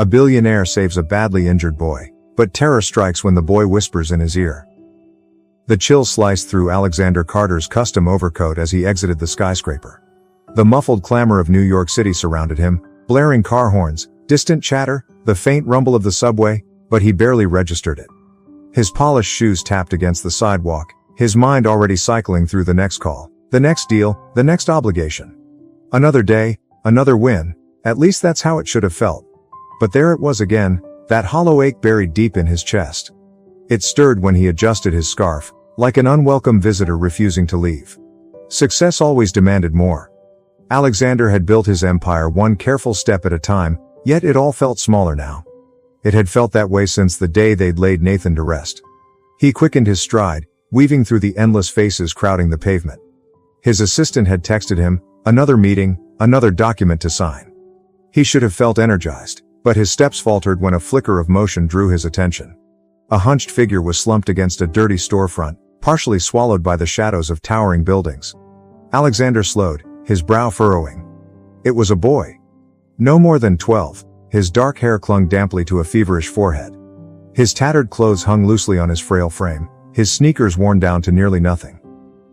A billionaire saves a badly injured boy, but terror strikes when the boy whispers in his ear. The chill sliced through Alexander Carter's custom overcoat as he exited the skyscraper. The muffled clamor of New York City surrounded him, blaring car horns, distant chatter, the faint rumble of the subway, but he barely registered it. His polished shoes tapped against the sidewalk, his mind already cycling through the next call, the next deal, the next obligation. Another day, another win, at least that's how it should have felt. But there it was again, that hollow ache buried deep in his chest. It stirred when he adjusted his scarf, like an unwelcome visitor refusing to leave. Success always demanded more. Alexander had built his empire one careful step at a time, yet it all felt smaller now. It had felt that way since the day they'd laid Nathan to rest. He quickened his stride, weaving through the endless faces crowding the pavement. His assistant had texted him, another meeting, another document to sign. He should have felt energized, but his steps faltered when a flicker of motion drew his attention. A hunched figure was slumped against a dirty storefront, partially swallowed by the shadows of towering buildings. Alexander slowed, his brow furrowing. It was a boy. No more than 12, his dark hair clung damply to a feverish forehead. His tattered clothes hung loosely on his frail frame, his sneakers worn down to nearly nothing.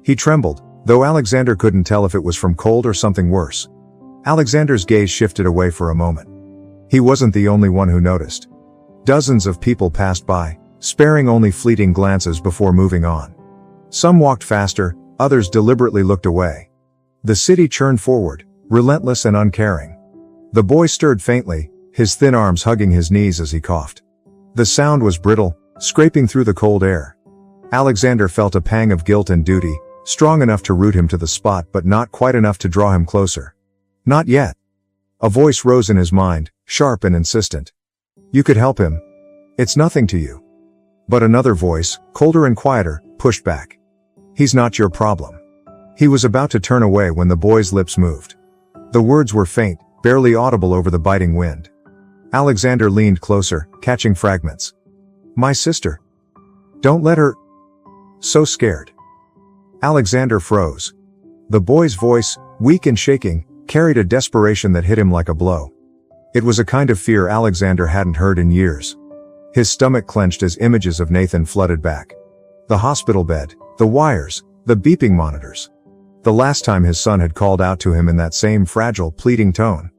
He trembled, though Alexander couldn't tell if it was from cold or something worse. Alexander's gaze shifted away for a moment. He wasn't the only one who noticed. Dozens of people passed by, sparing only fleeting glances before moving on. Some walked faster, others deliberately looked away. The city churned forward, relentless and uncaring. The boy stirred faintly, his thin arms hugging his knees as he coughed. The sound was brittle, scraping through the cold air. Alexander felt a pang of guilt and duty, strong enough to root him to the spot but not quite enough to draw him closer. Not yet. A voice rose in his mind, sharp and insistent. You could help him. It's nothing to you. But another voice, colder and quieter, pushed back. He's not your problem. He was about to turn away when the boy's lips moved. The words were faint, barely audible over the biting wind. Alexander leaned closer, catching fragments. My sister. Don't let her. So scared. Alexander froze. The boy's voice, weak and shaking, carried a desperation that hit him like a blow. It was a kind of fear Alexander hadn't heard in years. His stomach clenched as images of Nathan flooded back. The hospital bed, the wires, the beeping monitors. The last time his son had called out to him in that same fragile, pleading tone.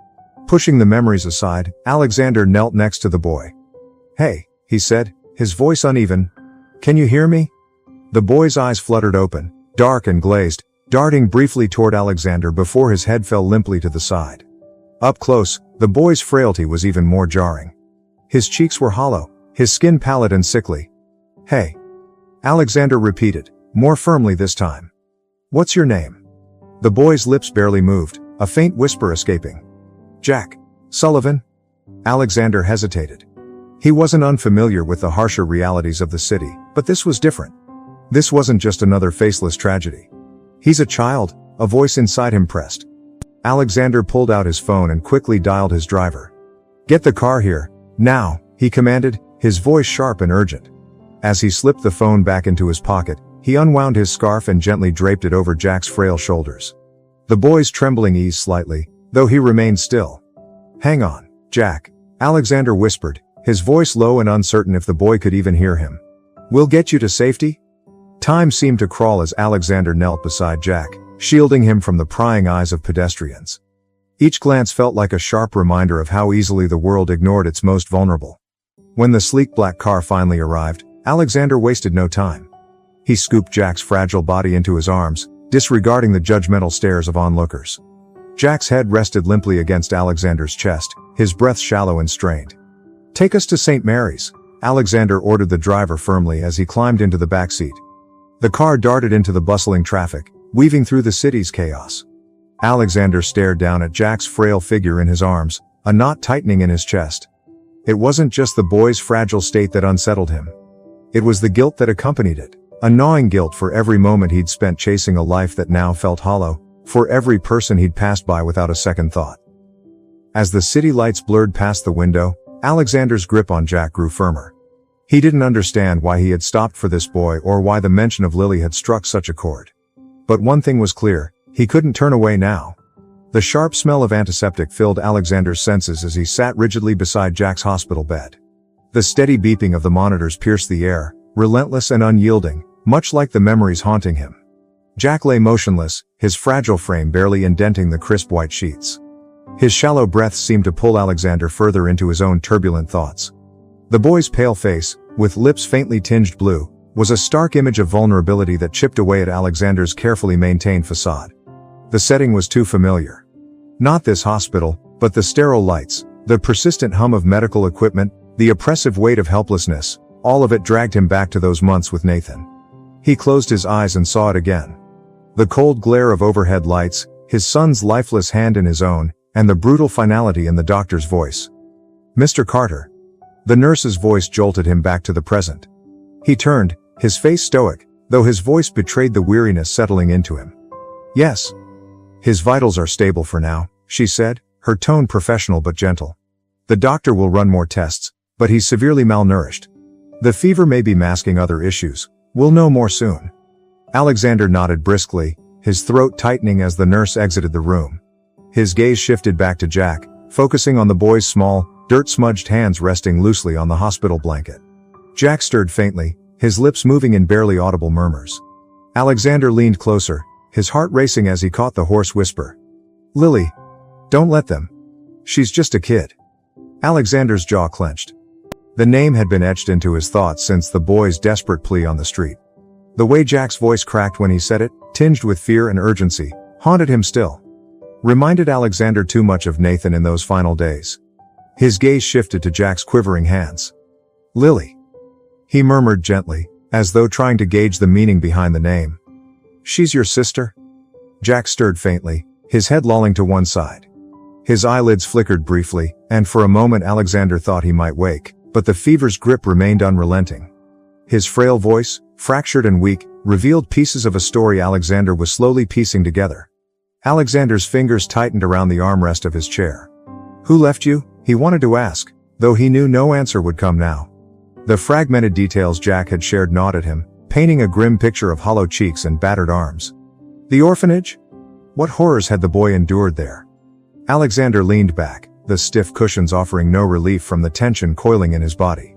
Pushing the memories aside, Alexander knelt next to the boy. Hey, he said, his voice uneven. Can you hear me? The boy's eyes fluttered open, dark and glazed, darting briefly toward Alexander before his head fell limply to the side. Up close, the boy's frailty was even more jarring. His cheeks were hollow, his skin pallid and sickly. Hey. Alexander repeated, more firmly this time. What's your name? The boy's lips barely moved, a faint whisper escaping. Jack. Sullivan? Alexander hesitated. He wasn't unfamiliar with the harsher realities of the city, but this was different. This wasn't just another faceless tragedy. He's a child, a voice inside him pressed. Alexander pulled out his phone and quickly dialed his driver. Get the car here, now, he commanded, his voice sharp and urgent. As he slipped the phone back into his pocket, he unwound his scarf and gently draped it over Jack's frail shoulders. The boy's trembling eased slightly, though he remained still. Hang on, Jack, Alexander whispered, his voice low and uncertain if the boy could even hear him. We'll get you to safety? Time seemed to crawl as Alexander knelt beside Jack, shielding him from the prying eyes of pedestrians. Each glance felt like a sharp reminder of how easily the world ignored its most vulnerable. When the sleek black car finally arrived, Alexander wasted no time. He scooped Jack's fragile body into his arms, disregarding the judgmental stares of onlookers. Jack's head rested limply against Alexander's chest, his breath shallow and strained. Take us to St. Mary's, Alexander ordered the driver firmly as he climbed into the back seat. The car darted into the bustling traffic, weaving through the city's chaos. Alexander stared down at Jack's frail figure in his arms, a knot tightening in his chest. It wasn't just the boy's fragile state that unsettled him. It was the guilt that accompanied it. A gnawing guilt for every moment he'd spent chasing a life that now felt hollow, for every person he'd passed by without a second thought. As the city lights blurred past the window, Alexander's grip on Jack grew firmer. He didn't understand why he had stopped for this boy or why the mention of Lily had struck such a chord. But one thing was clear, he couldn't turn away now. The sharp smell of antiseptic filled Alexander's senses as he sat rigidly beside Jack's hospital bed. The steady beeping of the monitors pierced the air, relentless and unyielding, much like the memories haunting him. Jack lay motionless, his fragile frame barely indenting the crisp white sheets. His shallow breaths seemed to pull Alexander further into his own turbulent thoughts. The boy's pale face, with lips faintly tinged blue, was a stark image of vulnerability that chipped away at Alexander's carefully maintained facade. The setting was too familiar. Not this hospital, but the sterile lights, the persistent hum of medical equipment, the oppressive weight of helplessness, all of it dragged him back to those months with Nathan. He closed his eyes and saw it again. The cold glare of overhead lights, his son's lifeless hand in his own, and the brutal finality in the doctor's voice. "Mr. Carter." The nurse's voice jolted him back to the present. He turned, his face stoic, though his voice betrayed the weariness settling into him. "Yes. His vitals are stable for now," she said, her tone professional but gentle. "The doctor will run more tests, but he's severely malnourished. The fever may be masking other issues. We'll know more soon." Alexander nodded briskly, his throat tightening as the nurse exited the room. His gaze shifted back to Jack, focusing on the boy's small, dirt-smudged hands resting loosely on the hospital blanket. Jack stirred faintly, his lips moving in barely audible murmurs. Alexander leaned closer, his heart racing as he caught the hoarse whisper. "Lily. Don't let them. She's just a kid." Alexander's jaw clenched. The name had been etched into his thoughts since the boy's desperate plea on the street. The way Jack's voice cracked when he said it, tinged with fear and urgency, haunted him still. Reminded Alexander too much of Nathan in those final days. His gaze shifted to Jack's quivering hands. "Lily," he murmured gently, as though trying to gauge the meaning behind the name. "She's your sister?" Jack stirred faintly, his head lolling to one side. His eyelids flickered briefly, and for a moment Alexander thought he might wake, but the fever's grip remained unrelenting. His frail voice, fractured and weak, revealed pieces of a story Alexander was slowly piecing together. Alexander's fingers tightened around the armrest of his chair. "Who left you?" he wanted to ask, though he knew no answer would come now. The fragmented details Jack had shared gnawed at him, painting a grim picture of hollow cheeks and battered arms. The orphanage? What horrors had the boy endured there? Alexander leaned back, the stiff cushions offering no relief from the tension coiling in his body.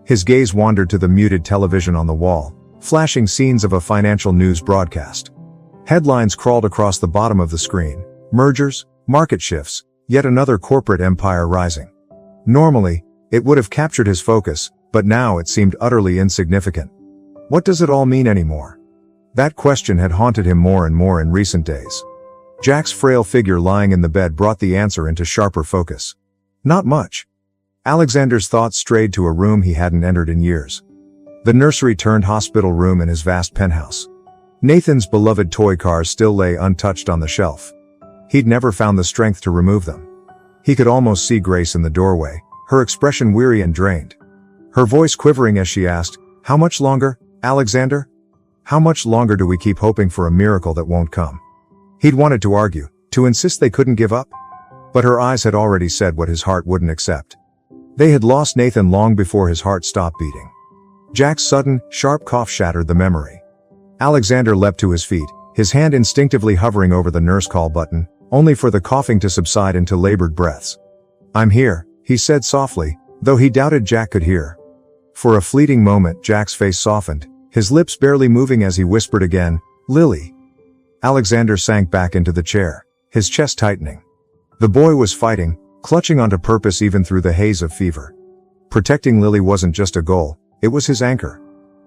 His gaze wandered to the muted television on the wall, flashing scenes of a financial news broadcast. Headlines crawled across the bottom of the screen: mergers, market shifts, yet another corporate empire rising. Normally, it would have captured his focus, but now it seemed utterly insignificant. What does it all mean anymore? That question had haunted him more and more in recent days. Jack's frail figure lying in the bed brought the answer into sharper focus. Not much. Alexander's thoughts strayed to a room he hadn't entered in years. The nursery-turned-hospital room in his vast penthouse. Nathan's beloved toy cars still lay untouched on the shelf. He'd never found the strength to remove them. He could almost see Grace in the doorway, her expression weary and drained. Her voice quivering as she asked, "How much longer, Alexander? How much longer do we keep hoping for a miracle that won't come?" He'd wanted to argue, to insist they couldn't give up. But her eyes had already said what his heart wouldn't accept. They had lost Nathan long before his heart stopped beating. Jack's sudden, sharp cough shattered the memory. Alexander leapt to his feet, his hand instinctively hovering over the nurse call button, only for the coughing to subside into labored breaths. "I'm here," he said softly, though he doubted Jack could hear. For a fleeting moment Jack's face softened, his lips barely moving as he whispered again, "Lily." Alexander sank back into the chair, his chest tightening. The boy was fighting, clutching onto purpose even through the haze of fever. Protecting Lily wasn't just a goal, it was his anchor.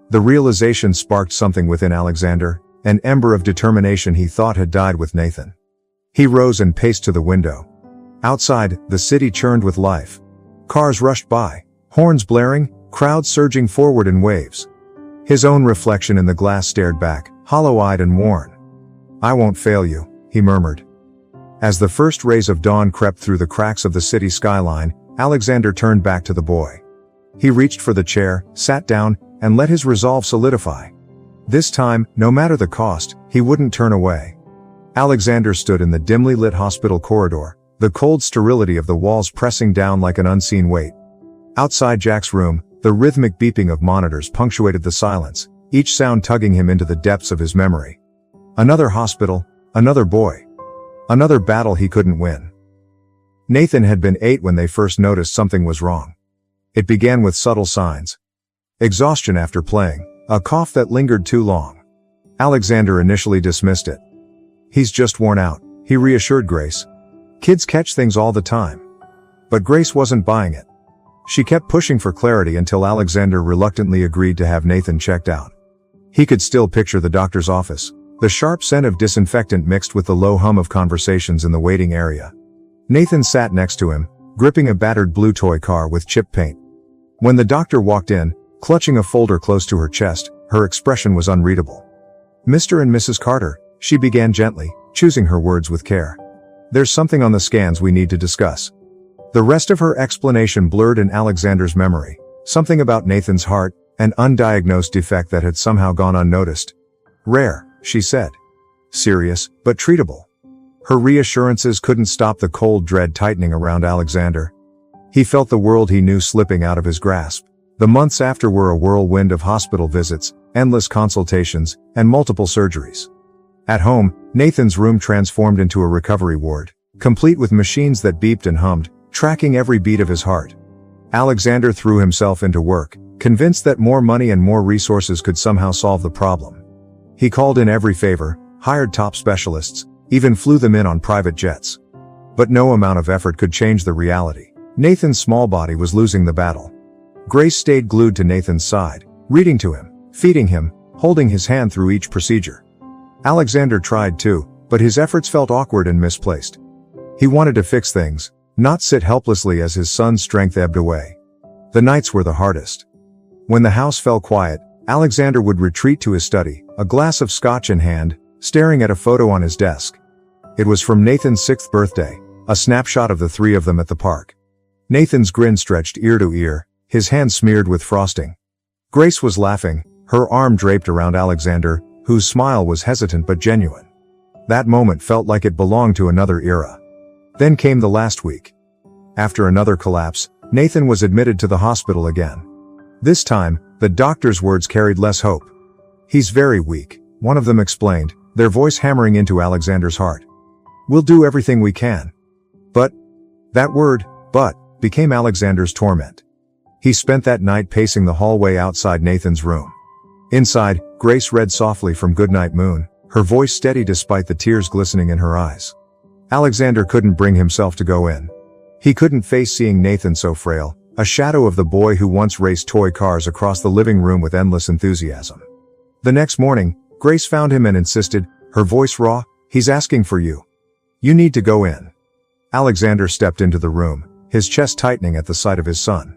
The realization sparked something within Alexander, an ember of determination he thought had died with Nathan. He rose and paced to the window. Outside, the city churned with life. Cars rushed by, horns blaring, crowds surging forward in waves. His own reflection in the glass stared back, hollow-eyed and worn. "I won't fail you," he murmured. As the first rays of dawn crept through the cracks of the city skyline, Alexander turned back to the boy. He reached for the chair, sat down, and let his resolve solidify. This time, no matter the cost, he wouldn't turn away. Alexander stood in the dimly lit hospital corridor, the cold sterility of the walls pressing down like an unseen weight. Outside Jack's room, the rhythmic beeping of monitors punctuated the silence, each sound tugging him into the depths of his memory. Another hospital, another boy. Another battle he couldn't win. Nathan had been 8 when they first noticed something was wrong. It began with subtle signs. Exhaustion after playing, a cough that lingered too long. Alexander initially dismissed it. "He's just worn out," he reassured Grace. "Kids catch things all the time." But Grace wasn't buying it. She kept pushing for clarity until Alexander reluctantly agreed to have Nathan checked out. He could still picture the doctor's office, the sharp scent of disinfectant mixed with the low hum of conversations in the waiting area. Nathan sat next to him, gripping a battered blue toy car with chip paint. When the doctor walked in, clutching a folder close to her chest, her expression was unreadable. "Mr. and Mrs. Carter," she began gently, choosing her words with care. "There's something on the scans we need to discuss." The rest of her explanation blurred in Alexander's memory, something about Nathan's heart, an undiagnosed defect that had somehow gone unnoticed. "Rare," she said. "Serious, but treatable." Her reassurances couldn't stop the cold dread tightening around Alexander. He felt the world he knew slipping out of his grasp. The months after were a whirlwind of hospital visits, endless consultations, and multiple surgeries. At home, Nathan's room transformed into a recovery ward, complete with machines that beeped and hummed, tracking every beat of his heart. Alexander threw himself into work, convinced that more money and more resources could somehow solve the problem. He called in every favor, hired top specialists, even flew them in on private jets. But no amount of effort could change the reality. Nathan's small body was losing the battle. Grace stayed glued to Nathan's side, reading to him, feeding him, holding his hand through each procedure. Alexander tried too, but his efforts felt awkward and misplaced. He wanted to fix things, not sit helplessly as his son's strength ebbed away. The nights were the hardest. When the house fell quiet, Alexander would retreat to his study, a glass of scotch in hand, staring at a photo on his desk. It was from Nathan's 6th birthday, a snapshot of the 3 of them at the park. Nathan's grin stretched ear to ear, his hand smeared with frosting. Grace was laughing, her arm draped around Alexander, whose smile was hesitant but genuine. That moment felt like it belonged to another era. Then came the last week. After another collapse, Nathan was admitted to the hospital again. This time, the doctor's words carried less hope. "He's very weak," one of them explained, their voice hammering into Alexander's heart. "We'll do everything we can." But that word, "but," became Alexander's torment. He spent that night pacing the hallway outside Nathan's room. Inside, Grace read softly from Goodnight Moon, her voice steady despite the tears glistening in her eyes. Alexander couldn't bring himself to go in. He couldn't face seeing Nathan so frail, a shadow of the boy who once raced toy cars across the living room with endless enthusiasm. The next morning, Grace found him and insisted, her voice raw, "He's asking for you. You need to go in." Alexander stepped into the room, his chest tightening at the sight of his son.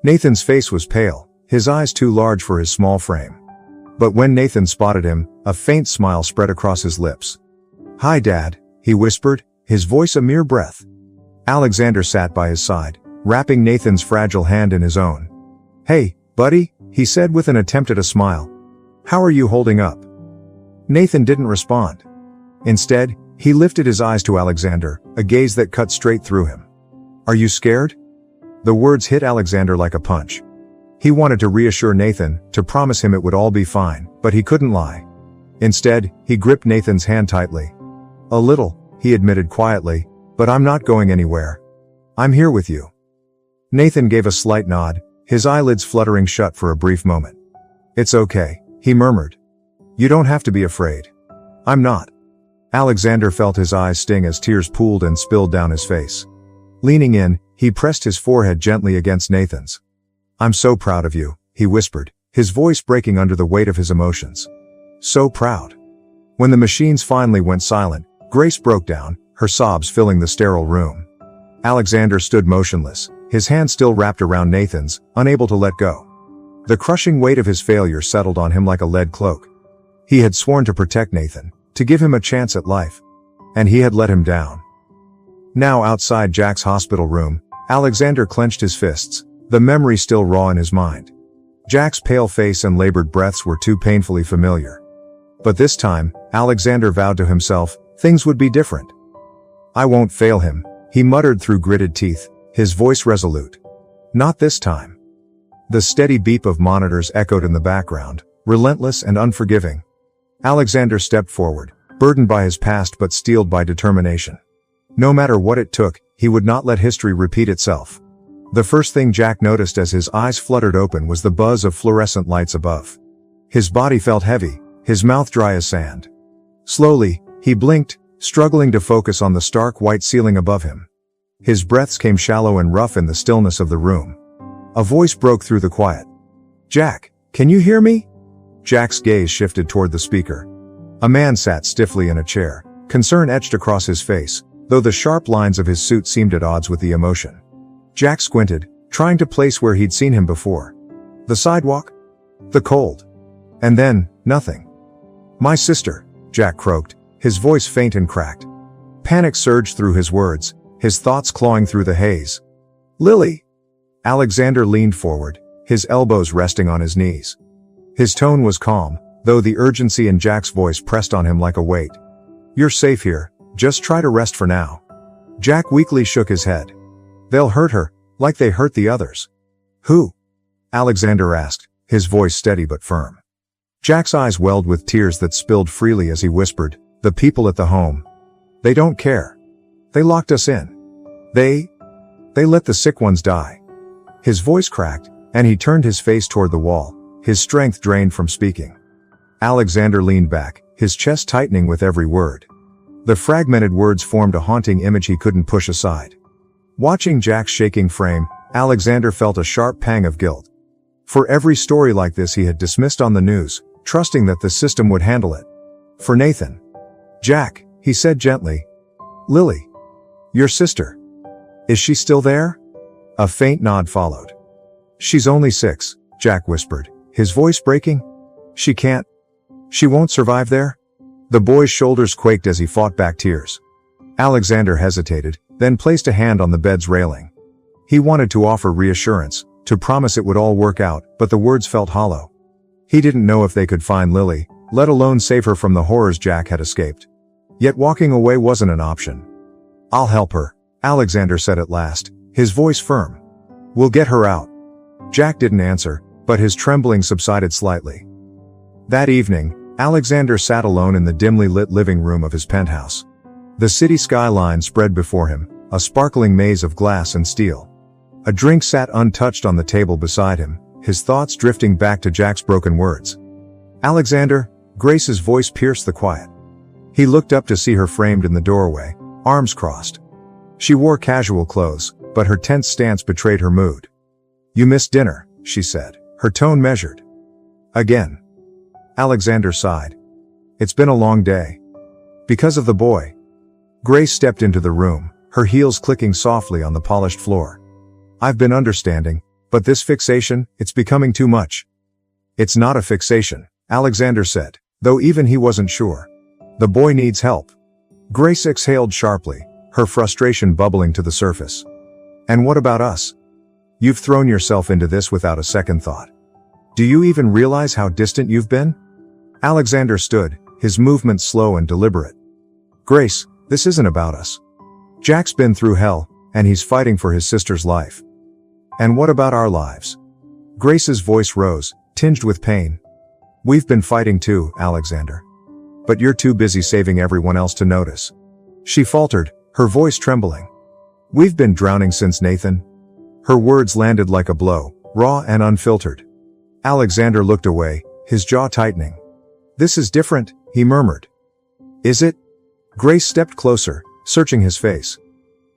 Nathan's face was pale, his eyes too large for his small frame. But when Nathan spotted him, a faint smile spread across his lips. "Hi, Dad," he whispered, his voice a mere breath. Alexander sat by his side, wrapping Nathan's fragile hand in his own. "Hey, buddy," he said with an attempt at a smile. "How are you holding up?" Nathan didn't respond. Instead, he lifted his eyes to Alexander, a gaze that cut straight through him. "Are you scared?" The words hit Alexander like a punch. He wanted to reassure Nathan, to promise him it would all be fine, but he couldn't lie. Instead, he gripped Nathan's hand tightly. "A little," he admitted quietly, "but I'm not going anywhere. I'm here with you." Nathan gave a slight nod, his eyelids fluttering shut for a brief moment. "It's okay," he murmured. "You don't have to be afraid. I'm not." Alexander felt his eyes sting as tears pooled and spilled down his face. Leaning in, he pressed his forehead gently against Nathan's. "I'm so proud of you," he whispered, his voice breaking under the weight of his emotions. "So proud." When the machines finally went silent, Grace broke down, her sobs filling the sterile room. Alexander stood motionless, his hand still wrapped around Nathan's, unable to let go. The crushing weight of his failure settled on him like a lead cloak. He had sworn to protect Nathan, to give him a chance at life. And he had let him down. Now outside Jack's hospital room, Alexander clenched his fists, the memory still raw in his mind. Jack's pale face and labored breaths were too painfully familiar. But this time, Alexander vowed to himself, things would be different. "I won't fail him," he muttered through gritted teeth, his voice resolute. "Not this time." The steady beep of monitors echoed in the background, relentless and unforgiving. Alexander stepped forward, burdened by his past but steeled by determination. No matter what it took, he would not let history repeat itself. The first thing Jack noticed as his eyes fluttered open was the buzz of fluorescent lights above. His body felt heavy, his mouth dry as sand. Slowly, he blinked, struggling to focus on the stark white ceiling above him. His breaths came shallow and rough in the stillness of the room. A voice broke through the quiet. "Jack, can you hear me?" Jack's gaze shifted toward the speaker. A man sat stiffly in a chair, concern etched across his face, though the sharp lines of his suit seemed at odds with the emotion. Jack squinted, trying to place where he'd seen him before. The sidewalk? The cold? And then, nothing. "My sister," Jack croaked, his voice faint and cracked. Panic surged through his words, his thoughts clawing through the haze. "Lily!" Alexander leaned forward, his elbows resting on his knees. His tone was calm, though the urgency in Jack's voice pressed on him like a weight. "You're safe here, just try to rest for now." Jack weakly shook his head. "They'll hurt her, like they hurt the others." "Who?" Alexander asked, his voice steady but firm. Jack's eyes welled with tears that spilled freely as he whispered, "The people at the home. They don't care. They locked us in. They let the sick ones die." His voice cracked, and he turned his face toward the wall, his strength drained from speaking. Alexander leaned back, his chest tightening with every word. The fragmented words formed a haunting image he couldn't push aside. Watching Jack's shaking frame, Alexander felt a sharp pang of guilt. For every story like this he had dismissed on the news, trusting that the system would handle it. For Nathan. "Jack," he said gently. "Lily. Your sister. Is she still there?" A faint nod followed. "She's only 6, Jack whispered, his voice breaking. She won't survive there?" The boy's shoulders quaked as he fought back tears. Alexander hesitated, then placed a hand on the bed's railing. He wanted to offer reassurance, to promise it would all work out, but the words felt hollow. He didn't know if they could find Lily, let alone save her from the horrors Jack had escaped. Yet walking away wasn't an option. "I'll help her," Alexander said at last, his voice firm. "We'll get her out." Jack didn't answer, but his trembling subsided slightly. That evening, Alexander sat alone in the dimly lit living room of his penthouse. The city skyline spread before him, a sparkling maze of glass and steel. A drink sat untouched on the table beside him, his thoughts drifting back to Jack's broken words. "Alexander," Grace's voice pierced the quiet. He looked up to see her framed in the doorway, arms crossed. She wore casual clothes, but her tense stance betrayed her mood. "You missed dinner," she said, her tone measured. "Again." Alexander sighed. "It's been a long day." "Because of the boy." Grace stepped into the room, her heels clicking softly on the polished floor. "I've been understanding, but this fixation, it's becoming too much." "It's not a fixation," Alexander said, though even he wasn't sure. "The boy needs help." Grace exhaled sharply, her frustration bubbling to the surface. "And what about us? You've thrown yourself into this without a second thought. Do you even realize how distant you've been?" Alexander stood, his movements slow and deliberate. "Grace, this isn't about us. Jack's been through hell, and he's fighting for his sister's life. And what about our lives?" Grace's voice rose, tinged with pain. "We've been fighting too, Alexander. But you're too busy saving everyone else to notice." She faltered, her voice trembling. "We've been drowning since Nathan." Her words landed like a blow, raw and unfiltered. Alexander looked away, his jaw tightening. "This is different," he murmured. "Is it?" Grace stepped closer, searching his face.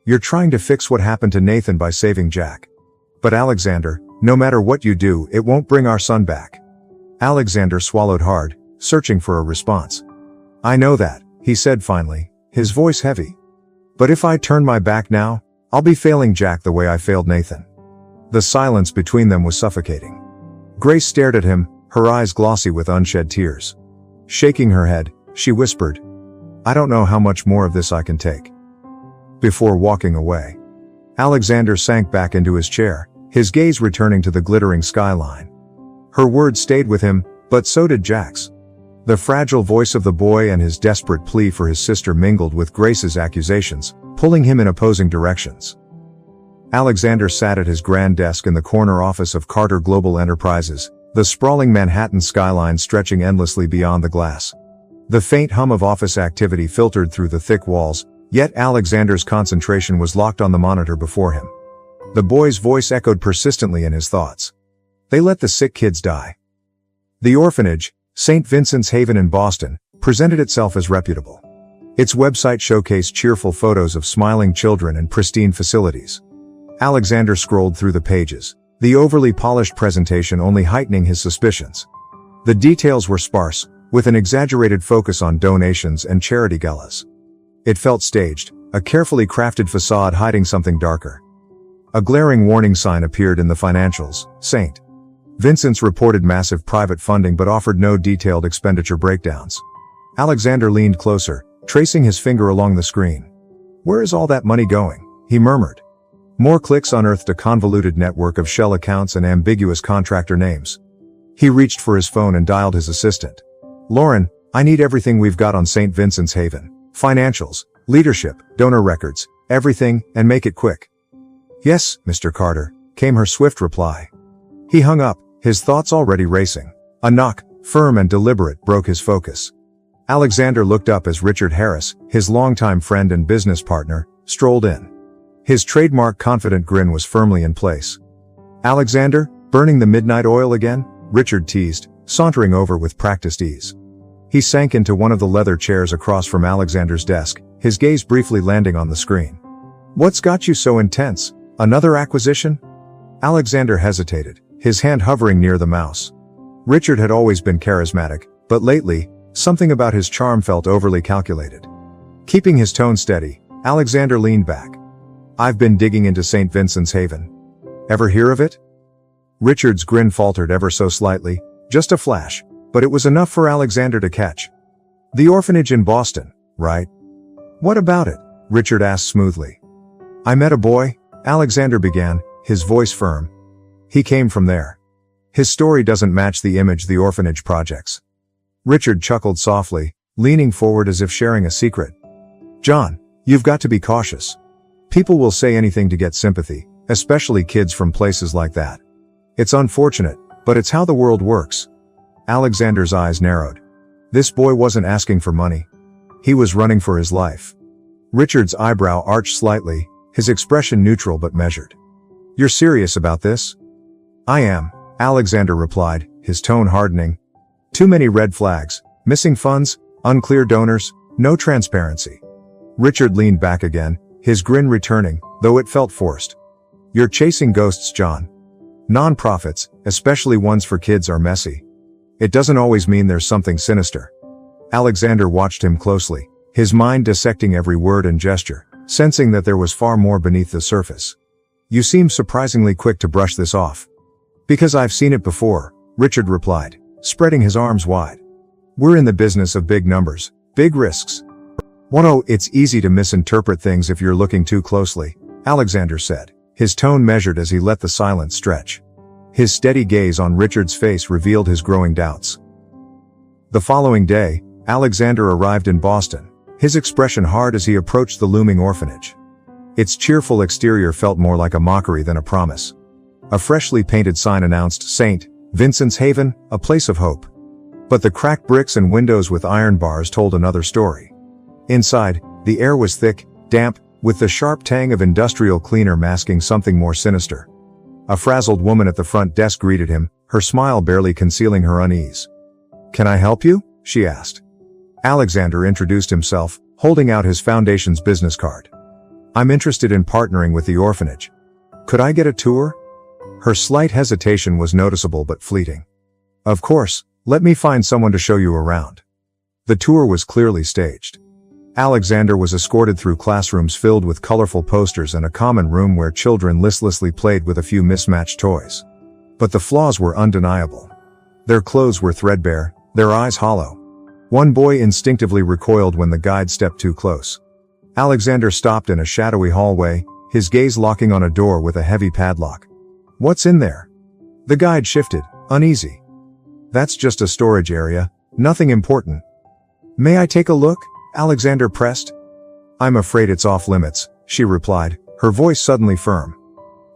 "You're trying to fix what happened to Nathan by saving Jack. But Alexander, no matter what you do, it won't bring our son back." Alexander swallowed hard, searching for a response. "I know that," he said finally, his voice heavy. "But if I turn my back now, I'll be failing Jack the way I failed Nathan." The silence between them was suffocating. Grace stared at him, her eyes glossy with unshed tears. Shaking her head, she whispered, "I don't know how much more of this I can take." Before walking away, Alexander sank back into his chair, his gaze returning to the glittering skyline. Her words stayed with him, but so did Jack's. The fragile voice of the boy and his desperate plea for his sister mingled with Grace's accusations, pulling him in opposing directions. Alexander sat at his grand desk in the corner office of Carter Global Enterprises, the sprawling Manhattan skyline stretching endlessly beyond the glass. The faint hum of office activity filtered through the thick walls, yet Alexander's concentration was locked on the monitor before him. The boy's voice echoed persistently in his thoughts. They let the sick kids die. The orphanage, St. Vincent's Haven in Boston, presented itself as reputable. Its website showcased cheerful photos of smiling children and pristine facilities. Alexander scrolled through the pages, the overly polished presentation only heightening his suspicions. The details were sparse, with an exaggerated focus on donations and charity galas. It felt staged, a carefully crafted facade hiding something darker. A glaring warning sign appeared in the financials: St. Vincent's reported massive private funding but offered no detailed expenditure breakdowns. Alexander leaned closer, tracing his finger along the screen. "Where is all that money going?" he murmured. More clicks unearthed a convoluted network of shell accounts and ambiguous contractor names. He reached for his phone and dialed his assistant. "Lauren, I need everything we've got on St. Vincent's Haven. Financials, leadership, donor records, everything, and make it quick." "Yes, Mr. Carter," came her swift reply. He hung up, his thoughts already racing. A knock, firm and deliberate, broke his focus. Alexander looked up as Richard Harris, his longtime friend and business partner, strolled in. His trademark confident grin was firmly in place. "Alexander, burning the midnight oil again?" Richard teased, sauntering over with practiced ease. He sank into one of the leather chairs across from Alexander's desk, his gaze briefly landing on the screen. "What's got you so intense? Another acquisition?" Alexander hesitated, his hand hovering near the mouse. Richard had always been charismatic, but lately, something about his charm felt overly calculated. Keeping his tone steady, Alexander leaned back. "I've been digging into St. Vincent's Haven. Ever hear of it?" Richard's grin faltered ever so slightly, just a flash, but it was enough for Alexander to catch. "The orphanage in Boston, right?" "What about it?" Richard asked smoothly. "I met a boy," Alexander began, his voice firm. "He came from there. His story doesn't match the image the orphanage projects." Richard chuckled softly, leaning forward as if sharing a secret. "John, you've got to be cautious. People will say anything to get sympathy, especially kids from places like that. It's unfortunate, but it's how the world works." Alexander's eyes narrowed. This boy wasn't asking for money. He was running for his life. Richard's eyebrow arched slightly, his expression neutral but measured. "You're serious about this?" "I am," Alexander replied, his tone hardening. "Too many red flags, missing funds, unclear donors, no transparency." Richard leaned back again, his grin returning, though it felt forced. "You're chasing ghosts, John. Nonprofits, especially ones for kids, are messy. It doesn't always mean there's something sinister." Alexander watched him closely, his mind dissecting every word and gesture, sensing that there was far more beneath the surface. "You seem surprisingly quick to brush this off." "Because I've seen it before," Richard replied, spreading his arms wide. "We're in the business of big numbers, big risks." "Oh, it's easy to misinterpret things if you're looking too closely," Alexander said, his tone measured as he let the silence stretch. His steady gaze on Richard's face revealed his growing doubts. The following day, Alexander arrived in Boston, his expression hard as he approached the looming orphanage. Its cheerful exterior felt more like a mockery than a promise. A freshly painted sign announced St. Vincent's Haven, a place of hope. But the cracked bricks and windows with iron bars told another story. Inside, the air was thick, damp, with the sharp tang of industrial cleaner masking something more sinister. A frazzled woman at the front desk greeted him, her smile barely concealing her unease. "Can I help you?" she asked. Alexander introduced himself, holding out his foundation's business card. "I'm interested in partnering with the orphanage. Could I get a tour?" Her slight hesitation was noticeable but fleeting. "Of course, let me find someone to show you around." The tour was clearly staged. Alexander was escorted through classrooms filled with colorful posters and a common room where children listlessly played with a few mismatched toys. But the flaws were undeniable. Their clothes were threadbare, their eyes hollow. One boy instinctively recoiled when the guide stepped too close. Alexander stopped in a shadowy hallway, his gaze locking on a door with a heavy padlock. "What's in there?" The guide shifted, uneasy. "That's just a storage area, nothing important." "May I take a look?" Alexander pressed. "I'm afraid it's off limits," she replied, her voice suddenly firm.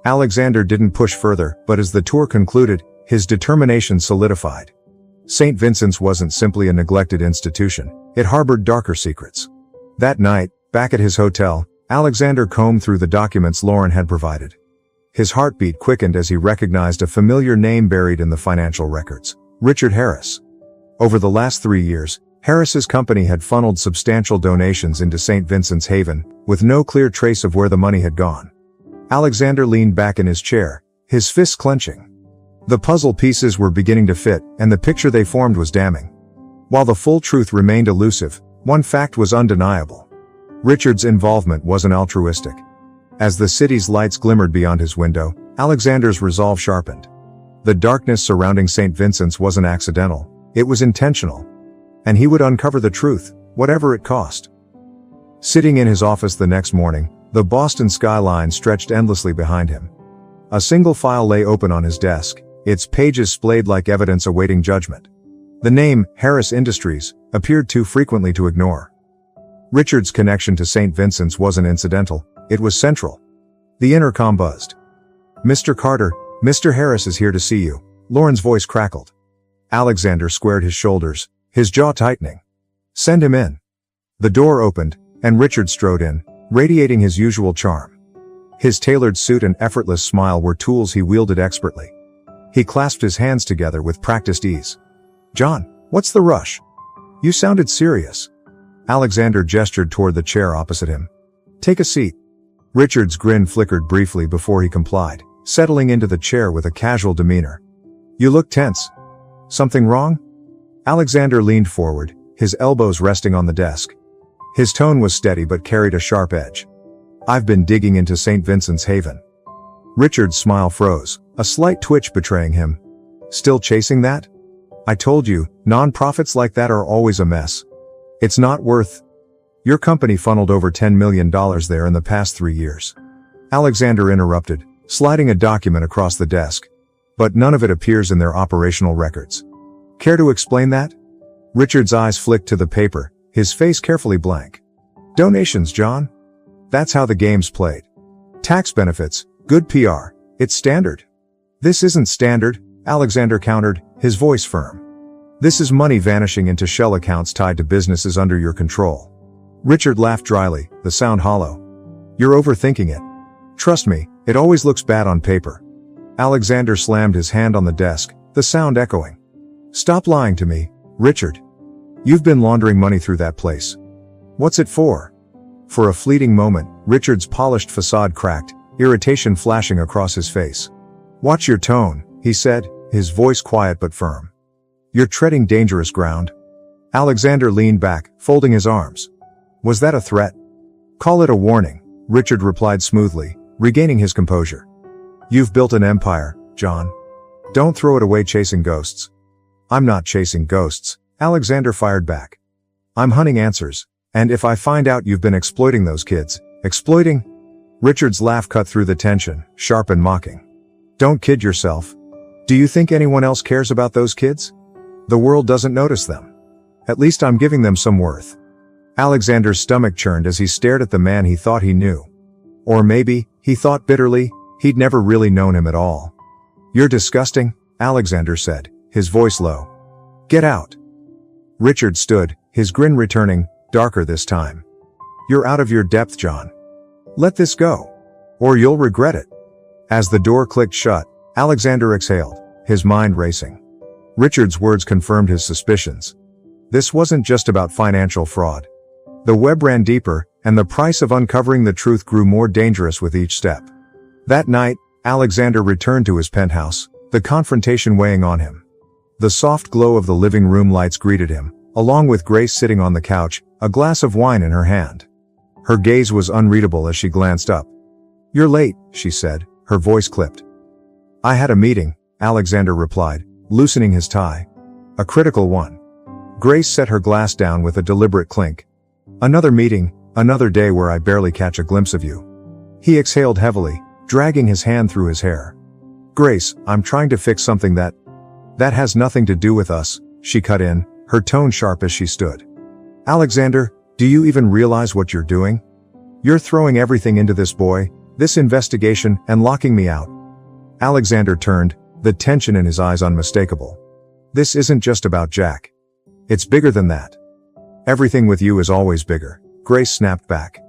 Alexander didn't push further, but as the tour concluded, his determination solidified. St. Vincent's wasn't simply a neglected institution, it harbored darker secrets. That night, back at his hotel, Alexander combed through the documents Lauren had provided. His heartbeat quickened as he recognized a familiar name buried in the financial records: Richard Harris. Over the last 3 years, Harris's company had funneled substantial donations into St. Vincent's Haven, with no clear trace of where the money had gone. Alexander leaned back in his chair, his fists clenching. The puzzle pieces were beginning to fit, and the picture they formed was damning. While the full truth remained elusive, one fact was undeniable. Richard's involvement wasn't altruistic. As the city's lights glimmered beyond his window, Alexander's resolve sharpened. The darkness surrounding St. Vincent's wasn't accidental, it was intentional. And he would uncover the truth, whatever it cost. Sitting in his office the next morning, the Boston skyline stretched endlessly behind him. A single file lay open on his desk, its pages splayed like evidence awaiting judgment. The name, Harris Industries, appeared too frequently to ignore. Richard's connection to St. Vincent's wasn't incidental, it was central. The intercom buzzed. "Mr. Carter, Mr. Harris is here to see you," Lauren's voice crackled. Alexander squared his shoulders, his jaw tightening. "Send him in." The door opened, and Richard strode in, radiating his usual charm. His tailored suit and effortless smile were tools he wielded expertly. He clasped his hands together with practiced ease. "John, what's the rush? You sounded serious." Alexander gestured toward the chair opposite him. "Take a seat." Richard's grin flickered briefly before he complied, settling into the chair with a casual demeanor. "You look tense. Something wrong?" Alexander leaned forward, his elbows resting on the desk. His tone was steady but carried a sharp edge. "I've been digging into St. Vincent's Haven." Richard's smile froze, a slight twitch betraying him. "Still chasing that? I told you, non-profits like that are always a mess. It's not worth—" "Your company funneled over $10 million there in the past 3 years." Alexander interrupted, sliding a document across the desk. "But none of it appears in their operational records. Care to explain that?" Richard's eyes flicked to the paper, his face carefully blank. "Donations, John. That's how the game's played. Tax benefits, good PR, it's standard." "This isn't standard," Alexander countered, his voice firm. "This is money vanishing into shell accounts tied to businesses under your control." Richard laughed dryly, the sound hollow. "You're overthinking it. Trust me, it always looks bad on paper." Alexander slammed his hand on the desk, the sound echoing. "Stop lying to me, Richard. You've been laundering money through that place. What's it for?" For a fleeting moment, Richard's polished facade cracked, irritation flashing across his face. "Watch your tone," he said, his voice quiet but firm. "You're treading dangerous ground." Alexander leaned back, folding his arms. "Was that a threat?" "Call it a warning," Richard replied smoothly, regaining his composure. "You've built an empire, John. Don't throw it away chasing ghosts." "I'm not chasing ghosts," Alexander fired back. "I'm hunting answers, and if I find out you've been exploiting those kids—" "Exploiting?" Richard's laugh cut through the tension, sharp and mocking. "Don't kid yourself. Do you think anyone else cares about those kids? The world doesn't notice them. At least I'm giving them some worth." Alexander's stomach churned as he stared at the man he thought he knew. Or maybe, he thought bitterly, he'd never really known him at all. "You're disgusting," Alexander said, his voice low. "Get out." Richard stood, his grin returning, darker this time. "You're out of your depth, John. Let this go. Or you'll regret it." As the door clicked shut, Alexander exhaled, his mind racing. Richard's words confirmed his suspicions. This wasn't just about financial fraud. The web ran deeper, and the price of uncovering the truth grew more dangerous with each step. That night, Alexander returned to his penthouse, the confrontation weighing on him. The soft glow of the living room lights greeted him, along with Grace sitting on the couch, a glass of wine in her hand. Her gaze was unreadable as she glanced up. "You're late," she said, her voice clipped. "I had a meeting," Alexander replied, loosening his tie. "A critical one." Grace set her glass down with a deliberate clink. "Another meeting, another day where I barely catch a glimpse of you." He exhaled heavily, dragging his hand through his hair. "Grace, I'm trying to fix something that has nothing to do with us," she cut in, her tone sharp as she stood. "Alexander, do you even realize what you're doing? You're throwing everything into this boy, this investigation, and locking me out." Alexander turned, the tension in his eyes unmistakable. This isn't just about Jack. It's bigger than that. Everything with you is always bigger, Grace snapped back.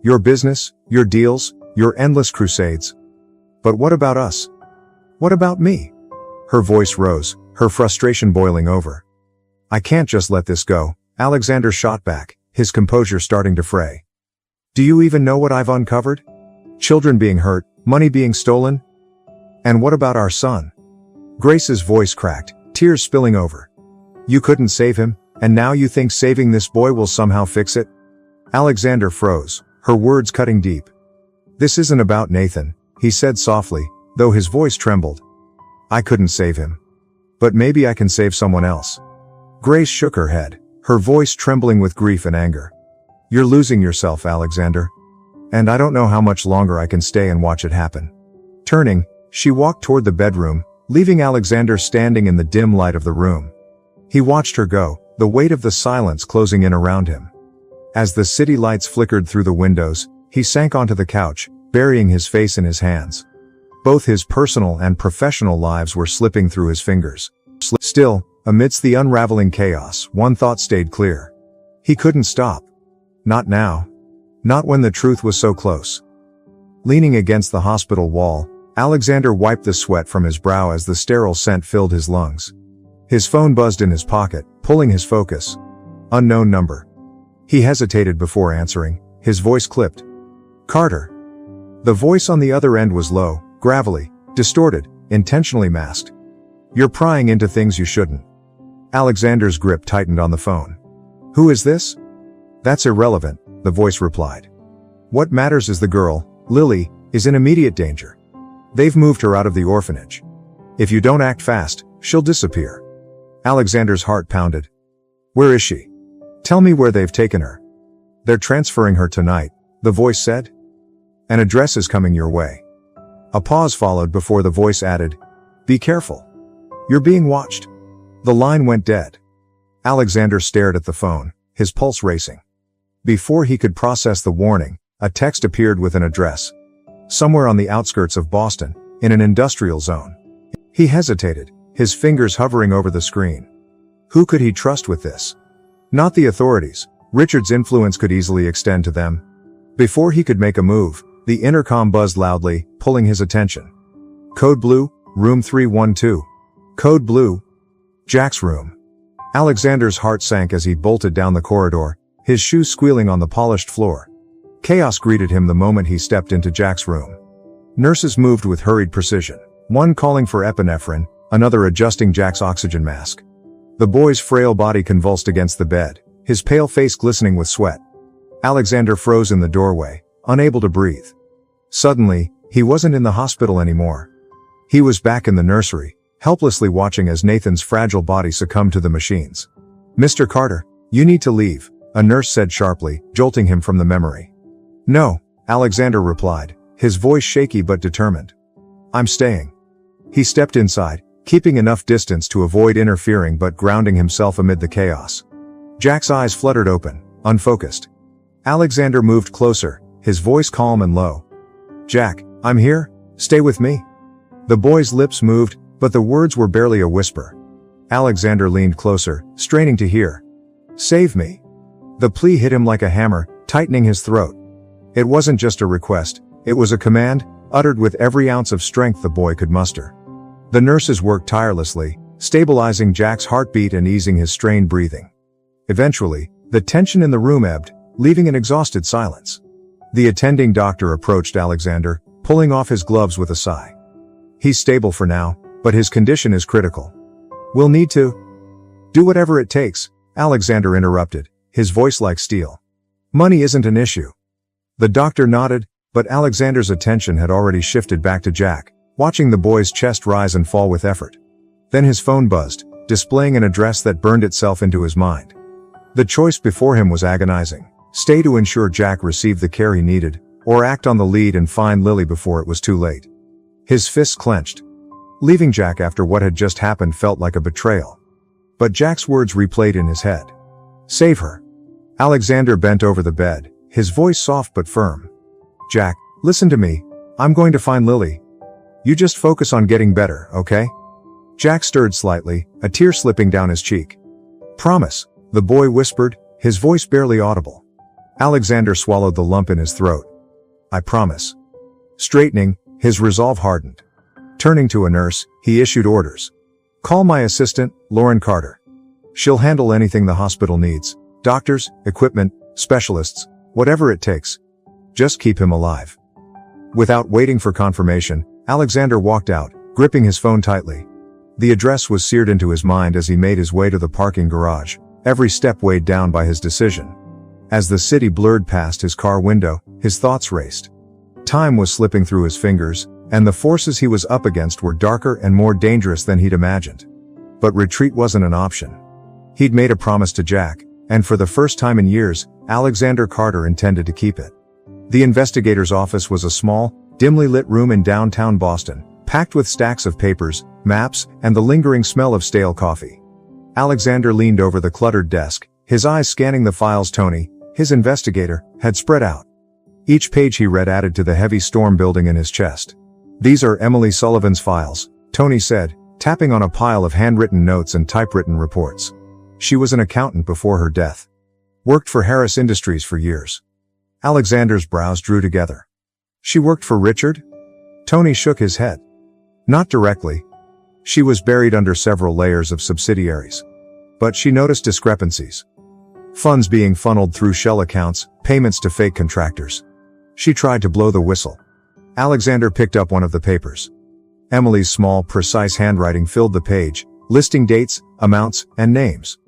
Your business, your deals, your endless crusades. But what about us? What about me? Her voice rose, her frustration boiling over. I can't just let this go, Alexander shot back, his composure starting to fray. Do you even know what I've uncovered? Children being hurt, money being stolen? And what about our son? Grace's voice cracked, tears spilling over. You couldn't save him, and now you think saving this boy will somehow fix it? Alexander froze, her words cutting deep. This isn't about Nathan, he said softly, though his voice trembled. I couldn't save him. But maybe I can save someone else. Grace shook her head, her voice trembling with grief and anger. You're losing yourself, Alexander. And I don't know how much longer I can stay and watch it happen. Turning, she walked toward the bedroom, leaving Alexander standing in the dim light of the room. He watched her go, the weight of the silence closing in around him. As the city lights flickered through the windows, he sank onto the couch, burying his face in his hands. Both his personal and professional lives were slipping through his fingers. Still, amidst the unraveling chaos, one thought stayed clear. He couldn't stop. Not now. Not when the truth was so close. Leaning against the hospital wall, Alexander wiped the sweat from his brow as the sterile scent filled his lungs. His phone buzzed in his pocket, pulling his focus. Unknown number. He hesitated before answering, his voice clipped. Carter. The voice on the other end was low, gravelly, distorted, intentionally masked. You're prying into things you shouldn't. Alexander's grip tightened on the phone. Who is this? That's irrelevant, the voice replied. What matters is the girl, Lily, is in immediate danger. They've moved her out of the orphanage. If you don't act fast, she'll disappear. Alexander's heart pounded. Where is she? Tell me where they've taken her. They're transferring her tonight, the voice said. An address is coming your way. A pause followed before the voice added, Be careful. You're being watched. The line went dead. Alexander stared at the phone, his pulse racing. Before he could process the warning, a text appeared with an address. Somewhere on the outskirts of Boston, in an industrial zone. He hesitated, his fingers hovering over the screen. Who could he trust with this? Not the authorities. Richard's influence could easily extend to them. Before he could make a move, the intercom buzzed loudly, pulling his attention. Code Blue, room 312. Code Blue. Jack's room. Alexander's heart sank as he bolted down the corridor, his shoes squealing on the polished floor. Chaos greeted him the moment he stepped into Jack's room. Nurses moved with hurried precision, one calling for epinephrine, another adjusting Jack's oxygen mask. The boy's frail body convulsed against the bed, his pale face glistening with sweat. Alexander froze in the doorway, unable to breathe. Suddenly, he wasn't in the hospital anymore. He was back in the nursery, helplessly watching as Nathan's fragile body succumbed to the machines. Mr. Carter, you need to leave, a nurse said sharply, jolting him from the memory. No, Alexander replied, his voice shaky but determined. I'm staying. He stepped inside, keeping enough distance to avoid interfering but grounding himself amid the chaos. Jack's eyes fluttered open, unfocused. Alexander moved closer, his voice calm and low. Jack, I'm here, stay with me. The boy's lips moved, but the words were barely a whisper. Alexander leaned closer, straining to hear. Save me. The plea hit him like a hammer, tightening his throat. It wasn't just a request, it was a command, uttered with every ounce of strength the boy could muster. The nurses worked tirelessly, stabilizing Jack's heartbeat and easing his strained breathing. Eventually, the tension in the room ebbed, leaving an exhausted silence. The attending doctor approached Alexander, pulling off his gloves with a sigh. He's stable for now, but his condition is critical. We'll need to do whatever it takes, Alexander interrupted, his voice like steel. Money isn't an issue. The doctor nodded, but Alexander's attention had already shifted back to Jack, watching the boy's chest rise and fall with effort. Then his phone buzzed, displaying an address that burned itself into his mind. The choice before him was agonizing. Stay to ensure Jack received the care he needed, or act on the lead and find Lily before it was too late. His fists clenched. Leaving Jack after what had just happened felt like a betrayal. But Jack's words replayed in his head. Save her. Alexander bent over the bed, his voice soft but firm. Jack, listen to me. I'm going to find Lily. You just focus on getting better, okay? Jack stirred slightly, a tear slipping down his cheek. Promise, the boy whispered, his voice barely audible. Alexander swallowed the lump in his throat. I promise. Straightening, his resolve hardened. Turning to a nurse, he issued orders. Call my assistant, Lauren Carter. She'll handle anything the hospital needs. Doctors, equipment, specialists, whatever it takes. Just keep him alive. Without waiting for confirmation, Alexander walked out, gripping his phone tightly. The address was seared into his mind as he made his way to the parking garage, every step weighed down by his decision. As the city blurred past his car window, his thoughts raced. Time was slipping through his fingers, and the forces he was up against were darker and more dangerous than he'd imagined. But retreat wasn't an option. He'd made a promise to Jack, and for the first time in years, Alexander Carter intended to keep it. The investigator's office was a small, dimly lit room in downtown Boston, packed with stacks of papers, maps, and the lingering smell of stale coffee. Alexander leaned over the cluttered desk, his eyes scanning the files Tony, his investigator, had spread out. Each page he read added to the heavy storm building in his chest. These are Emily Sullivan's files, Tony said, tapping on a pile of handwritten notes and typewritten reports. She was an accountant before her death. Worked for Harris Industries for years. Alexander's brows drew together. She worked for Richard? Tony shook his head. Not directly. She was buried under several layers of subsidiaries. But she noticed discrepancies. Funds being funneled through shell accounts, payments to fake contractors. She tried to blow the whistle. Alexander picked up one of the papers. Emily's small, precise handwriting filled the page, listing dates, amounts, and names.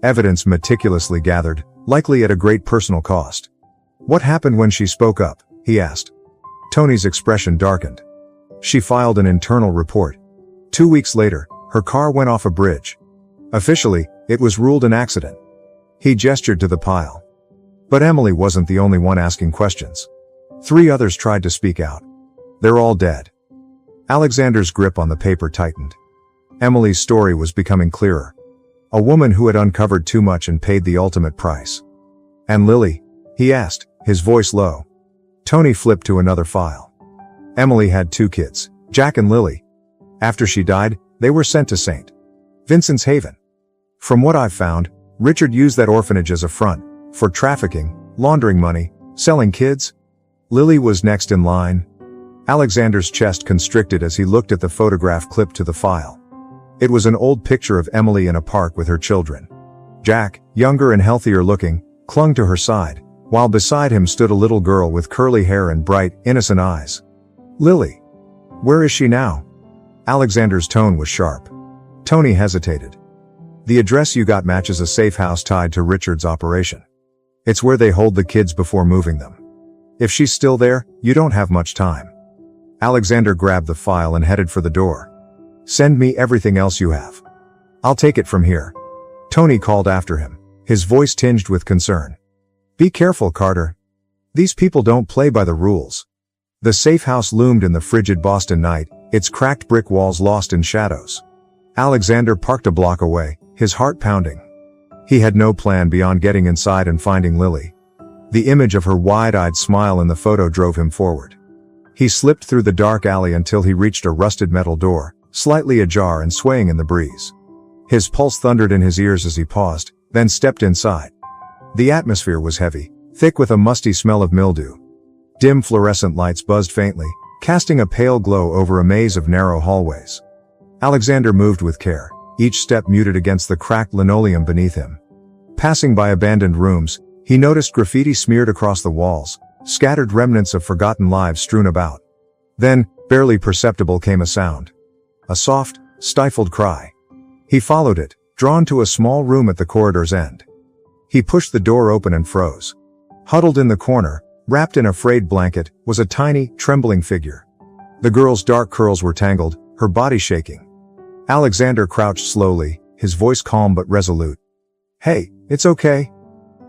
Evidence meticulously gathered, likely at a great personal cost. What happened when she spoke up? He asked. Tony's expression darkened. She filed an internal report. 2 weeks later, her car went off a bridge. Officially, it was ruled an accident. He gestured to the pile. But Emily wasn't the only one asking questions. 3 others tried to speak out. They're all dead. Alexander's grip on the paper tightened. Emily's story was becoming clearer. A woman who had uncovered too much and paid the ultimate price. And Lily? He asked, his voice low. Tony flipped to another file. Emily had 2 kids, Jack and Lily. After she died, they were sent to St. Vincent's Haven. From what I've found, Richard used that orphanage as a front, for trafficking, laundering money, selling kids. Lily was next in line. Alexander's chest constricted as he looked at the photograph clipped to the file. It was an old picture of Emily in a park with her children. Jack, younger and healthier looking, clung to her side, while beside him stood a little girl with curly hair and bright, innocent eyes. Lily. Where is she now? Alexander's tone was sharp. Tony hesitated. The address you got matches a safe house tied to Richard's operation. It's where they hold the kids before moving them. If she's still there, you don't have much time. Alexander grabbed the file and headed for the door. Send me everything else you have. I'll take it from here. Tony called after him, his voice tinged with concern. Be careful, Carter. These people don't play by the rules. The safe house loomed in the frigid Boston night, its cracked brick walls lost in shadows. Alexander parked a block away, his heart pounding. He had no plan beyond getting inside and finding Lily. The image of her wide-eyed smile in the photo drove him forward. He slipped through the dark alley until he reached a rusted metal door, slightly ajar and swaying in the breeze. His pulse thundered in his ears as he paused, then stepped inside. The atmosphere was heavy, thick with a musty smell of mildew. Dim fluorescent lights buzzed faintly, casting a pale glow over a maze of narrow hallways. Alexander moved with care, each step muted against the cracked linoleum beneath him. Passing by abandoned rooms, he noticed graffiti smeared across the walls, scattered remnants of forgotten lives strewn about. Then, barely perceptible, came a sound. A soft, stifled cry. He followed it, drawn to a small room at the corridor's end. He pushed the door open and froze. Huddled in the corner, wrapped in a frayed blanket, was a tiny, trembling figure. The girl's dark curls were tangled, her body shaking. Alexander crouched slowly, his voice calm but resolute. Hey, it's okay.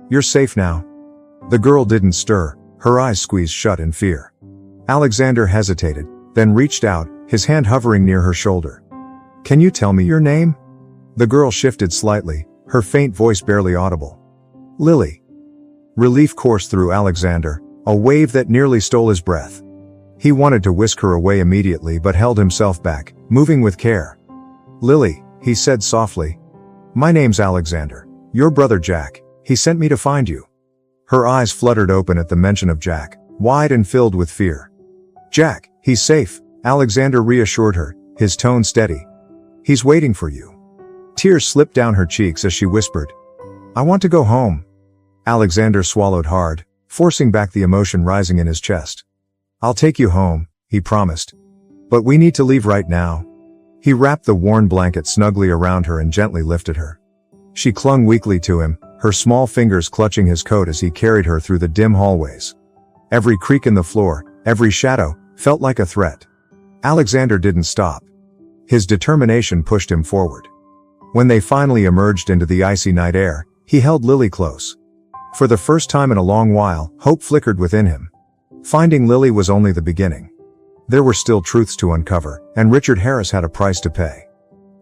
You're safe now. The girl didn't stir, her eyes squeezed shut in fear. Alexander hesitated, then reached out, his hand hovering near her shoulder. Can you tell me your name? The girl shifted slightly, her faint voice barely audible. Lily. Relief coursed through Alexander, a wave that nearly stole his breath. He wanted to whisk her away immediately but held himself back, moving with care. Lily, he said softly. My name's Alexander. Your brother Jack. He sent me to find you. Her eyes fluttered open at the mention of Jack, wide and filled with fear. Jack, he's safe, Alexander reassured her, his tone steady. He's waiting for you. Tears slipped down her cheeks as she whispered, I want to go home. Alexander swallowed hard, forcing back the emotion rising in his chest. I'll take you home, he promised. But we need to leave right now. He wrapped the worn blanket snugly around her and gently lifted her. She clung weakly to him, her small fingers clutching his coat as he carried her through the dim hallways. Every creak in the floor, every shadow, felt like a threat. Alexander didn't stop. His determination pushed him forward. When they finally emerged into the icy night air, he held Lily close. For the first time in a long while, hope flickered within him. Finding Lily was only the beginning. There were still truths to uncover, and Richard Harris had a price to pay.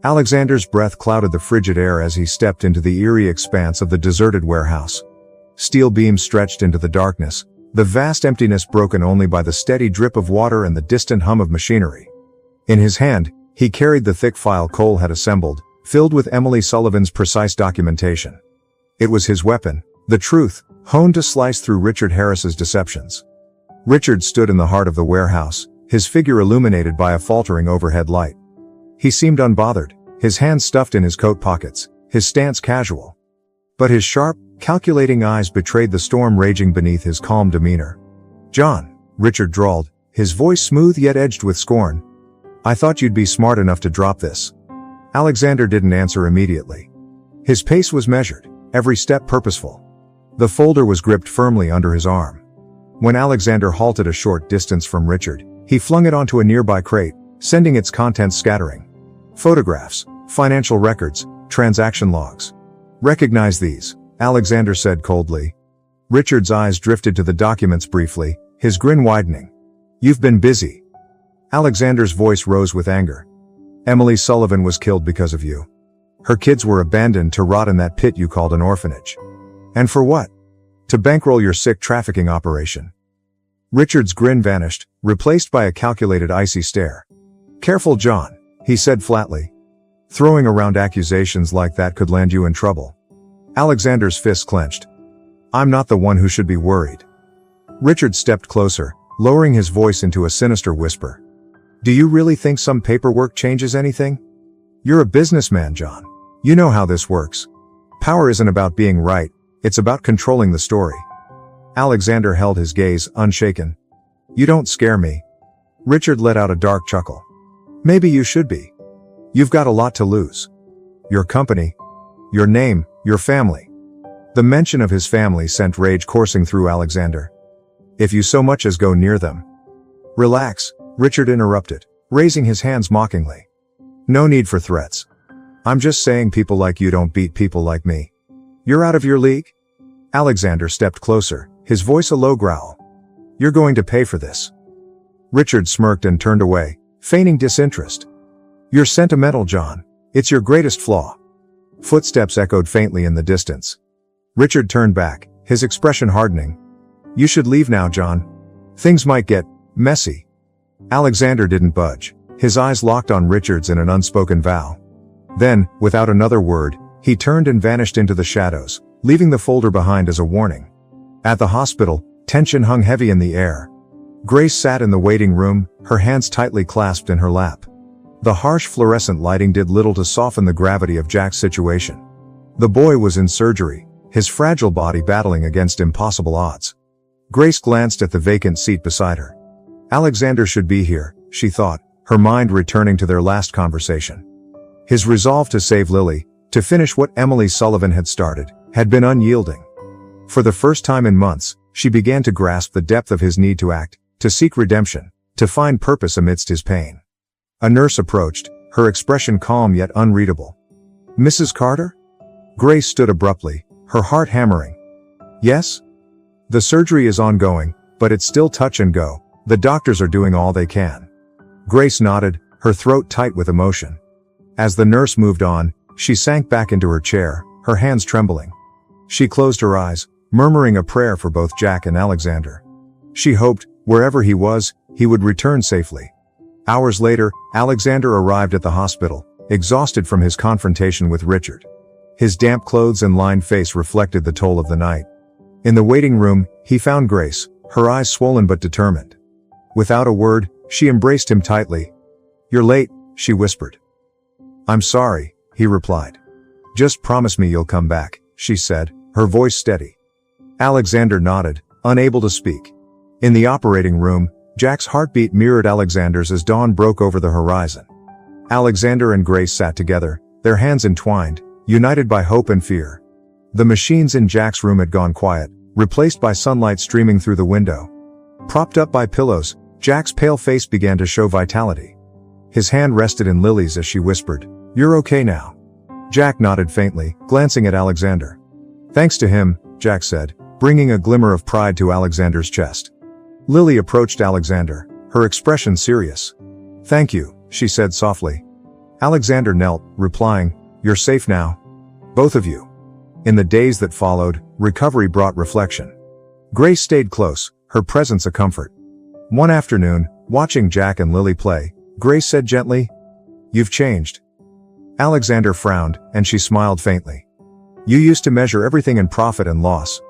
Alexander's breath clouded the frigid air as he stepped into the eerie expanse of the deserted warehouse. Steel beams stretched into the darkness, the vast emptiness broken only by the steady drip of water and the distant hum of machinery. In his hand, he carried the thick file Cole had assembled, filled with Emily Sullivan's precise documentation. It was his weapon, the truth, honed to slice through Richard Harris's deceptions. Richard stood in the heart of the warehouse, his figure illuminated by a faltering overhead light. He seemed unbothered, his hands stuffed in his coat pockets, his stance casual. But his sharp, calculating eyes betrayed the storm raging beneath his calm demeanor. John, Richard drawled, his voice smooth yet edged with scorn. I thought you'd be smart enough to drop this. Alexander didn't answer immediately. His pace was measured, every step purposeful. The folder was gripped firmly under his arm. When Alexander halted a short distance from Richard, he flung it onto a nearby crate, sending its contents scattering. Photographs, financial records, transaction logs. Recognize these, Alexander said coldly. Richard's eyes drifted to the documents briefly, his grin widening. You've been busy. Alexander's voice rose with anger. Emily Sullivan was killed because of you. Her kids were abandoned to rot in that pit you called an orphanage. And for what? To bankroll your sick trafficking operation. Richard's grin vanished, replaced by a calculated icy stare. Careful, John, he said flatly. Throwing around accusations like that could land you in trouble. Alexander's fists clenched. I'm not the one who should be worried. Richard stepped closer, lowering his voice into a sinister whisper. Do you really think some paperwork changes anything? You're a businessman, John. You know how this works. Power isn't about being right, it's about controlling the story. Alexander held his gaze, unshaken. You don't scare me. Richard let out a dark chuckle. Maybe you should be. You've got a lot to lose. Your company, your name, your family. The mention of his family sent rage coursing through Alexander. If you so much as go near them. Relax, Richard interrupted, raising his hands mockingly. No need for threats. I'm just saying people like you don't beat people like me. You're out of your league? Alexander stepped closer, his voice a low growl. You're going to pay for this. Richard smirked and turned away, feigning disinterest. You're sentimental, John. It's your greatest flaw. Footsteps echoed faintly in the distance. Richard turned back, his expression hardening. You should leave now, John. Things might get messy. Alexander didn't budge, his eyes locked on Richard's in an unspoken vow. Then, without another word, he turned and vanished into the shadows, leaving the folder behind as a warning. At the hospital, tension hung heavy in the air. Grace sat in the waiting room, her hands tightly clasped in her lap. The harsh fluorescent lighting did little to soften the gravity of Jack's situation. The boy was in surgery, his fragile body battling against impossible odds. Grace glanced at the vacant seat beside her. Alexander should be here, she thought, her mind returning to their last conversation. His resolve to save Lily, to finish what Emily Sullivan had started, had been unyielding. For the first time in months, she began to grasp the depth of his need to act, to seek redemption, to find purpose amidst his pain. A nurse approached, her expression calm yet unreadable. Mrs. Carter? Grace stood abruptly, her heart hammering. Yes? The surgery is ongoing, but it's still touch and go. The doctors are doing all they can. Grace nodded, her throat tight with emotion. As the nurse moved on, she sank back into her chair, her hands trembling. She closed her eyes, murmuring a prayer for both Jack and Alexander. She hoped, wherever he was, he would return safely. Hours later, Alexander arrived at the hospital, exhausted from his confrontation with Richard. His damp clothes and lined face reflected the toll of the night. In the waiting room, he found Grace, her eyes swollen but determined. Without a word, she embraced him tightly. "You're late," she whispered. "I'm sorry," he replied. "Just promise me you'll come back," she said, her voice steady. Alexander nodded, unable to speak. In the operating room, Jack's heartbeat mirrored Alexander's as dawn broke over the horizon. Alexander and Grace sat together, their hands entwined, united by hope and fear. The machines in Jack's room had gone quiet, replaced by sunlight streaming through the window. Propped up by pillows, Jack's pale face began to show vitality. His hand rested in Lily's as she whispered, "You're okay now." Jack nodded faintly, glancing at Alexander. "Thanks to him," Jack said, bringing a glimmer of pride to Alexander's chest. Lily approached Alexander, her expression serious. "Thank you," she said softly. Alexander knelt, replying, "You're safe now. Both of you." In the days that followed, recovery brought reflection. Grace stayed close, her presence a comfort. One afternoon, watching Jack and Lily play, Grace said gently, "You've changed." Alexander frowned, and she smiled faintly. "You used to measure everything in profit and loss.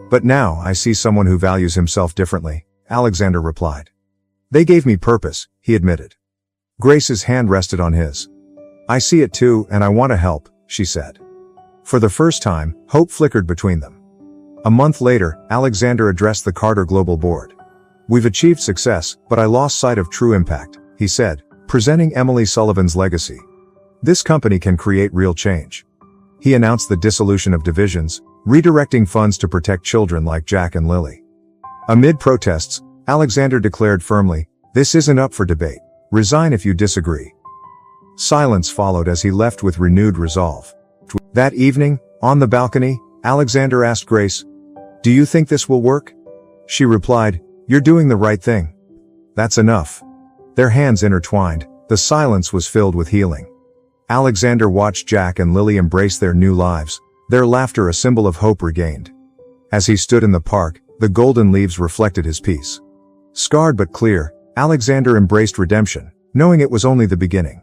But now I see someone who values himself differently," Alexander replied. "They gave me purpose," he admitted. Grace's hand rested on his. "I see it too, and I want to help," she said. For the first time, hope flickered between them. A month later, Alexander addressed the Carter Global Board. "We've achieved success, but I lost sight of true impact," he said, presenting Emily Sullivan's legacy. "This company can create real change." He announced the dissolution of divisions, redirecting funds to protect children like Jack and Lily. Amid protests, Alexander declared firmly, "This isn't up for debate. Resign if you disagree." Silence followed as he left with renewed resolve. That evening, on the balcony, Alexander asked Grace, "Do you think this will work?" She replied, "You're doing the right thing. That's enough." Their hands intertwined, the silence was filled with healing. Alexander watched Jack and Lily embrace their new lives, their laughter a symbol of hope regained. As he stood in the park, the golden leaves reflected his peace. Scarred but clear, Alexander embraced redemption, knowing it was only the beginning.